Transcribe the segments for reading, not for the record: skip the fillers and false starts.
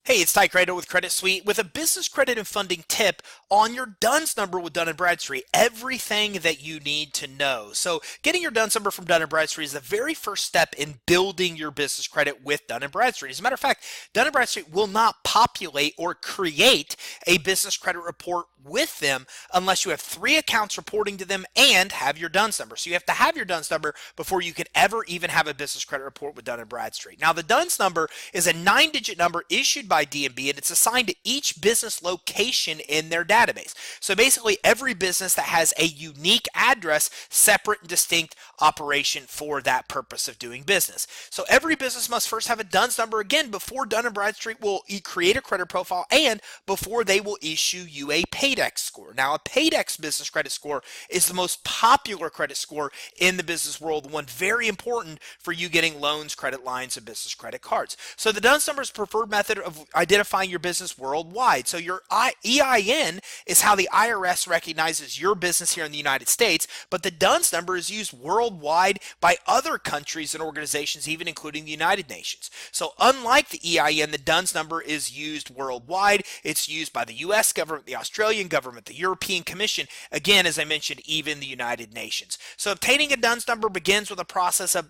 Hey, it's Ty Credo with Credit Suite with a business credit and funding tip on your DUNS number with Dun Bradstreet. Everything that you need to know. So, getting your DUNS number from Dun Bradstreet is the very first step in building your business credit with Dun Bradstreet. As a matter of fact, Dun Bradstreet will not populate or create a business credit report with them unless you have 3 accounts reporting to them and have your DUNS number. So, you have to have your DUNS number before you could ever even have a business credit report with Dun Bradstreet. Now, the DUNS number is a 9-digit number issued by DNB, and it's assigned to each business location in their database. So basically, every business that has a unique address, separate and distinct operation for that purpose of doing business. So every business must first have a DUNS number again before Dun Bradstreet will create a credit profile and before they will issue you a PAYDEX score. Now, a PAYDEX business credit score is the most popular credit score in the business world, one very important for you getting loans, credit lines, and business credit cards. So the DUNS number is preferred method of identifying your business worldwide. So your EIN is how the IRS recognizes your business here in the United States, but the DUNS number is used worldwide by other countries and organizations, even including the United Nations. So unlike the EIN, the DUNS number is used worldwide. It's used by the US government, the Australian government, the European Commission, again, as I mentioned, even the United Nations. So obtaining a DUNS number begins the process of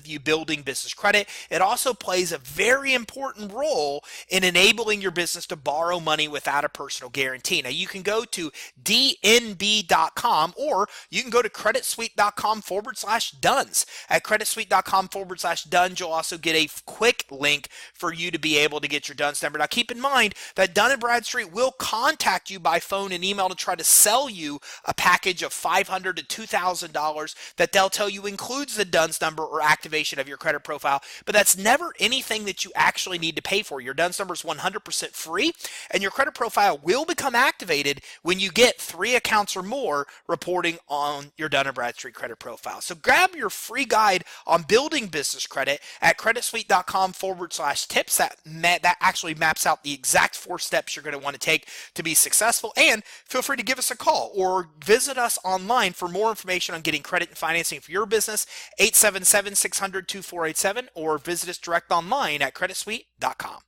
you building business credit. It also plays a very important role in enabling your business to borrow money without a personal guarantee. Now, you can go to dnb.com or you can go to creditsuite.com/DUNS. At creditsuite.com/DUNS, you'll also get a quick link for you to be able to get your DUNS number. Now, keep in mind that Dun Bradstreet will contact you by phone and email to try to sell you a package of $500 to $2,000 that they'll tell you includes the DUNS number or activation of your credit profile, but that's never anything that you actually need to pay for. Your DUNS number is 100% free, and your credit profile will become activated when you get 3 accounts or more reporting on your Dun & Bradstreet credit profile. So grab your free guide on building business credit at creditsuite.com/tips. That actually maps out the exact 4 steps you're going to want to take to be successful, and feel free to give us a call or visit us online for more information on getting credit and financing for your business, 877-600-2487, or visit us direct online at creditsuite.com.